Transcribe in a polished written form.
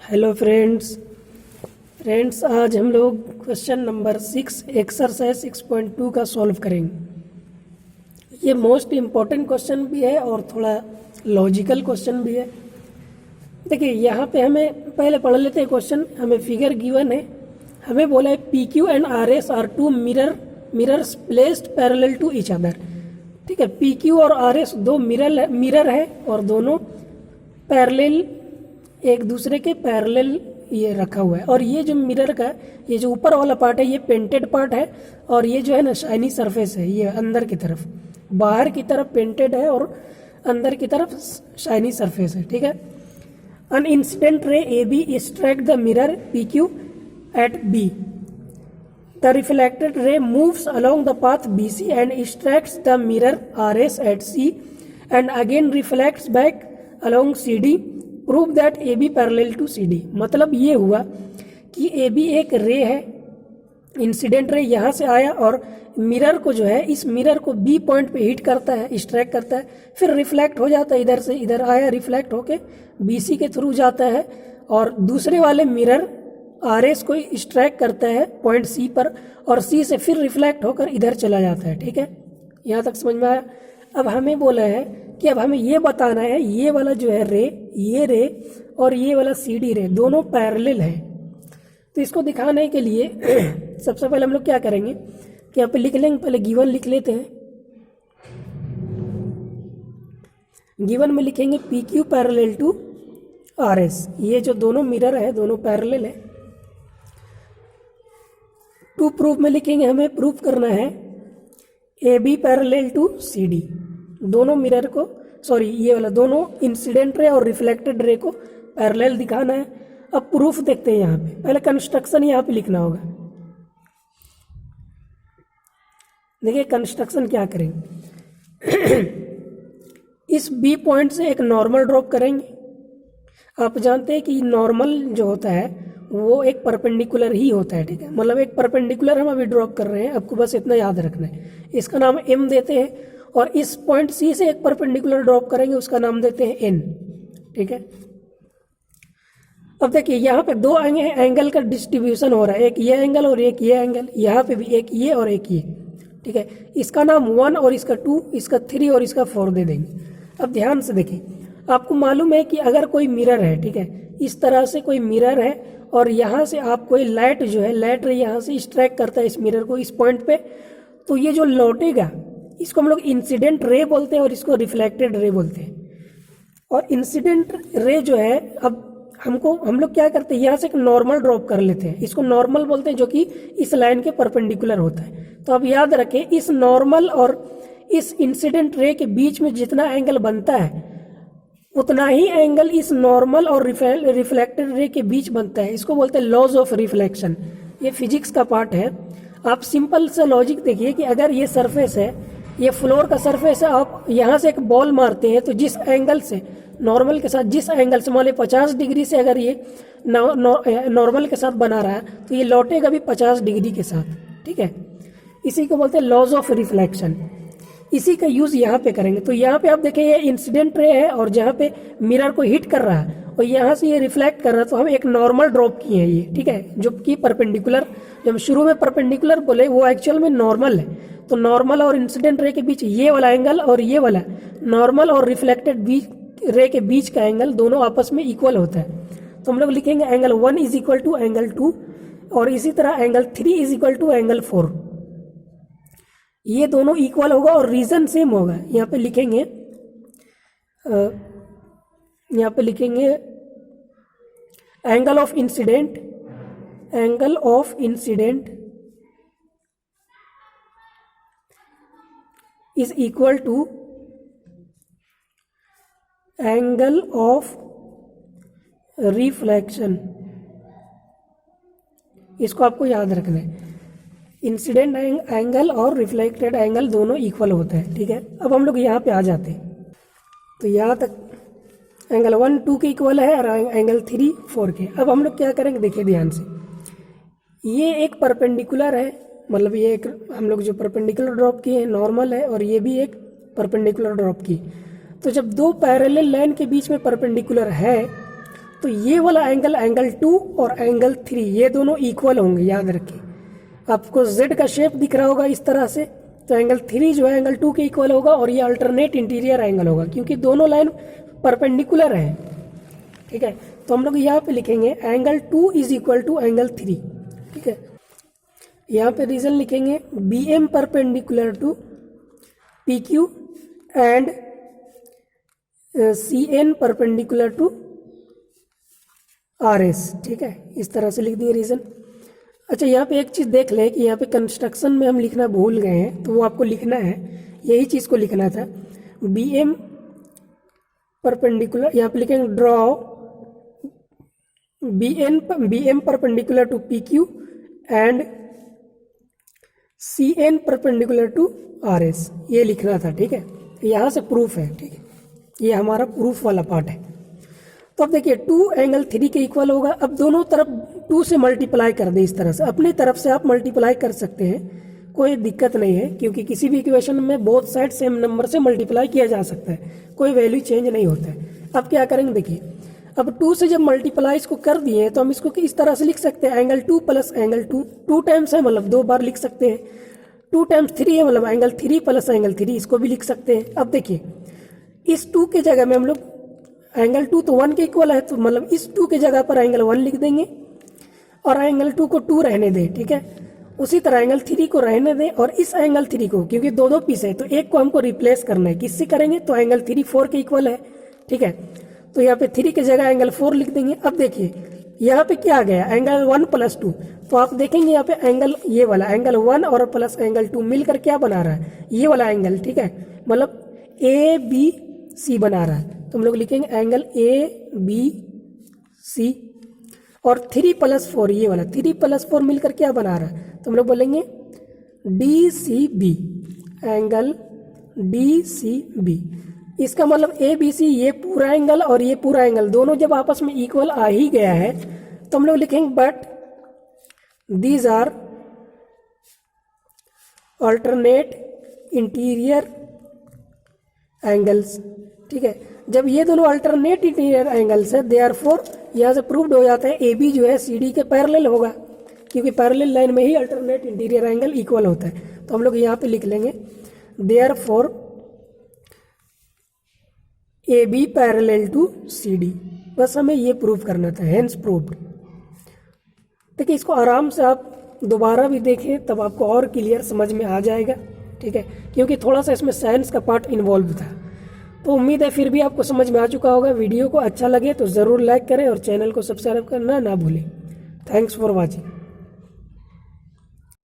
Hello friends आज हम लोग क्वेश्चन नंबर 6 एक्सरसाइज 6.2 का सॉल्व करेंगे। ये मोस्ट इम्पॉर्टेंट क्वेश्चन भी है और थोड़ा लॉजिकल क्वेश्चन भी है। देखिए यहाँ पे हमें पहले पढ़ लेते हैं क्वेश्चन। हमें फिगर गिवन है, हमें बोला है P Q and R S are two mirrors placed parallel to each other. ठीक है, पी क्यू और आर एस दो मिरर है और दोनों पैरेलल, एक दूसरे के पैरेलल ये रखा हुआ है। और ये जो मिरर का ये जो ऊपर वाला पार्ट है ये पेंटेड पार्ट है और ये जो है ना शाइनी सरफेस है। ये अंदर की तरफ, बाहर की तरफ पेंटेड है और अंदर की तरफ शाइनी सरफेस है। ठीक है, an incident ray AB strikes the mirror PQ at B. The reflected ray moves along the path BC and strikes the mirror RS at C and again reflects back along CD. Prove that AB parallel to CD. मतलब ये हुआ कि AB एक रे है, incident ray यहाँ से आया और मिरर को जो है इस मिरर को बी पॉइंट पे हिट करता है, स्ट्राइक करता है, फिर रिफ्लेक्ट हो जाता है, इधर से इधर आया, रिफ्लेक्ट होके बीसी के थ्रू जाता है और दूसरे वाले मिरर आरएस को स्ट्राइक करता है पॉइंट सी पर और सी से फिर रिफ्लेक्ट होकर इधर चला जाता है। ठीक है, यहाँ तक समझ में आया। अब हमें बोला है कि अब हमें ये बताना है ये वाला जो है रे, ये रे और ये वाला सी डी रे दोनों पैरेलल है। तो इसको दिखाने के लिए सबसे पहले हम लोग क्या करेंगे कि यहाँ पे लिख लेंगे, पहले गिवन लिख लेते हैं। गिवन में लिखेंगे P Q parallel to R S. ये जो दोनों मिरर है दोनों पैरेलल है। टू प्रूफ में लिखेंगे, हमें प्रूफ करना है A B parallel to C D. दोनों मिरर को, सॉरी ये वाला दोनों इंसिडेंट रे और रिफ्लेक्टेड रे को पैरेलल दिखाना है। अब प्रूफ देखते हैं। यहाँ पे पहले कंस्ट्रक्शन यहाँ पे लिखना होगा। देखिए कंस्ट्रक्शन क्या करेंगे इस बी पॉइंट से एक नॉर्मल ड्रॉप करेंगे। आप जानते हैं कि नॉर्मल जो होता है वो एक परपेंडिकुलर ही होता है। ठीक है, मतलब एक परपेंडिकुलर हम अभी ड्रॉप कर रहे हैं, आपको बस इतना याद रखना है। इसका नाम एम देते हैं और इस पॉइंट सी से एक परपेंडिकुलर ड्रॉप करेंगे, उसका नाम देते हैं एन। ठीक है, अब देखिए यहाँ पे दो एंगल का डिस्ट्रीब्यूशन हो रहा है, एक ये एंगल और एक ये एंगल। यहाँ पे भी एक ये और एक ये। ठीक है, इसका नाम 1 और इसका 2, इसका 3 और इसका 4 दे देंगे। अब ध्यान से देखिए, आपको मालूम है कि अगर कोई मिरर है, ठीक है, इस तरह से कोई मिरर है और यहाँ से आप कोई लाइट जो है, लाइट रे यहाँ से स्ट्राइक करता है इस मिरर को इस पॉइंट पे, तो ये जो लौटेगा इसको हम लोग इंसिडेंट रे बोलते हैं और इसको रिफ्लेक्टेड रे बोलते हैं। और इंसिडेंट रे जो है, अब हम लोग क्या करते हैं, यहाँ से एक नॉर्मल ड्रॉप कर लेते हैं, इसको नॉर्मल बोलते हैं, जो कि इस लाइन के परपेंडिकुलर होता है। तो अब याद रखें, इस नॉर्मल और इस इंसिडेंट रे के बीच में जितना एंगल बनता है उतना ही एंगल इस नॉर्मल और रिफ्लेक्टेड रे के बीच बनता है। इसको बोलते हैं लॉज ऑफ रिफ्लेक्शन। ये फिजिक्स का पार्ट है। आप सिंपल से लॉजिक देखिए कि अगर ये सरफेस है, ये फ्लोर का सरफेस है, आप यहाँ से एक बॉल मारते हैं तो जिस एंगल से नॉर्मल के साथ, जिस एंगल से मान लीजिए 50 डिग्री से अगर ये नॉर्मल के साथ बना रहा है तो ये लौटेगा भी 50 डिग्री के साथ। ठीक है, इसी को बोलते हैं लॉज ऑफ रिफ्लेक्शन। इसी का यूज यहाँ पे करेंगे। तो यहाँ पे आप देखें ये इंसिडेंट रे है और जहाँ पे मिरर को हिट कर रहा है और यहाँ से ये रिफ्लेक्ट कर रहा है, तो हम एक नॉर्मल ड्रॉप किए हैं ये। ठीक है, जो कि परपेंडिकुलर, जब शुरू में परपेंडिकुलर बोले वो एक्चुअल में नॉर्मल है। तो नॉर्मल और इंसिडेंट रे के बीच ये वाला एंगल और ये वाला नॉर्मल और रिफ्लेक्टेड रे के बीच का एंगल दोनों आपस में इक्वल होता है। तो हम लोग लिखेंगे angle 1 is equal to angle 2 और इसी तरह angle 3 is equal to angle 4। ये दोनों इक्वल होगा और रीजन सेम होगा। यहाँ पे लिखेंगे angle of incident is equal to angle of reflection. इसको आपको याद रखना है, इंसिडेंट एंगल और रिफ्लेक्टेड एंगल दोनों इक्वल होता है। ठीक है, अब हम लोग यहाँ पे आ जाते हैं। तो यहाँ तक एंगल 1 2 के इक्वल है और एंगल 3 4 के। अब हम लोग क्या करेंगे, देखिए ध्यान से, ये एक परपेंडिकुलर है, मतलब ये एक हम लोग जो परपेंडिकुलर ड्रॉप किए हैं नॉर्मल है और ये भी एक परपेंडिकुलर ड्रॉप की। तो जब दो पैरेलल लाइन के बीच में परपेंडिकुलर है तो ये वाला एंगल एंगल 2 और एंगल 3 ये दोनों इक्वल होंगे, याद रखिए। आपको जेड का शेप दिख रहा होगा इस तरह से, तो एंगल 3 जो है एंगल 2 के इक्वल होगा और ये अल्टरनेट इंटीरियर एंगल होगा क्योंकि दोनों लाइन परपेंडिकुलर है। ठीक है, तो हम लोग यहाँ पे लिखेंगे angle 2 is equal to angle 3। ठीक है, यहाँ पे रीजन लिखेंगे B M perpendicular to P Q and C N perpendicular to R S. ठीक है, इस तरह से लिख दिए रीजन। अच्छा, यहाँ पे एक चीज़ देख लें कि यहाँ पे कंस्ट्रक्शन में हम लिखना भूल गए हैं, तो वो आपको लिखना है, यही चीज़ को लिखना था। बी एम परपेंडिकुलर, यहाँ पे लिखेंगे draw B M perpendicular to P Q and C N perpendicular to R S, ये लिखना था। ठीक है, यहाँ से प्रूफ है। ठीक है, ये हमारा प्रूफ वाला पार्ट है। तो अब देखिए 2 एंगल 3 के इक्वल होगा। अब दोनों तरफ 2 से मल्टीप्लाई कर दे इस तरह से, अपनी तरफ से आप मल्टीप्लाई कर सकते हैं, कोई दिक्कत नहीं है क्योंकि किसी भी इक्वेशन में बोथ साइड सेम नंबर से मल्टीप्लाई किया जा सकता है, कोई वैल्यू चेंज नहीं होता है। अब क्या करेंगे, देखिए अब 2 से जब मल्टीप्लाई इसको कर दिए तो हम इसको इस तरह से लिख सकते हैं एंगल 2 प्लस एंगल 2, 2 टाइम्स है मतलब 2 बार लिख सकते हैं। 2 टाइम्स 3 है मतलब एंगल 3 प्लस एंगल 3, इसको भी लिख सकते हैं। अब देखिए इस 2 के जगह में हम लोग एंगल 2 तो 1 के इक्वल है, तो मतलब इस 2 के जगह पर एंगल 1 लिख देंगे और एंगल 2 को 2 रहने दें। ठीक है, उसी तरह एंगल 3 को रहने दें और इस एंगल 3 को, क्योंकि दो पीस है तो एक को हमको रिप्लेस करना है, किससे करेंगे, तो एंगल 3 4 के इक्वल है। ठीक है, तो यहाँ पे 3 के जगह एंगल 4 लिख देंगे। अब देखिए यहाँ पे क्या आ गया, एंगल 1 प्लस 2, तो आप देखेंगे यहाँ पे एंगल ये वाला एंगल 1 और प्लस एंगल 2 मिलकर क्या बना रहा है, ये वाला एंगल। ठीक है, मतलब ए बी सी बना रहा है, तो हम लोग लिखेंगे एंगल ए बी सी। और 3 प्लस 4 ये वाला 3 प्लस 4 मिलकर क्या बना रहा है, तो हम लोग बोलेंगे D C B, angle D C B. इसका मतलब ए बी सी ये पूरा एंगल और ये पूरा एंगल दोनों जब आपस में इक्वल आ ही गया है तो हम लोग लिखेंगे but these are alternate interior angles. ठीक है, जब ये दोनों अल्टरनेट इंटीरियर एंगल्स है, देयरफॉर यहाँ से प्रूव्ड हो जाता है ए बी जो है सी डी के पैरेलल होगा, क्योंकि पैरेलल लाइन में ही अल्टरनेट इंटीरियर एंगल इक्वल होता है। तो हम लोग यहाँ पे लिख लेंगे therefore A B parallel to C D, बस हमें ये प्रूव करना था, हेंस प्रूव्ड। देखिए इसको आराम से आप दोबारा भी देखें तब आपको और क्लियर समझ में आ जाएगा। ठीक है, क्योंकि थोड़ा सा इसमें साइंस का पार्ट इन्वॉल्व था। तो उम्मीद है फिर भी आपको समझ में आ चुका होगा। वीडियो को अच्छा लगे तो ज़रूर लाइक करें और चैनल को सब्सक्राइब करना ना भूलें। Thanks for watching.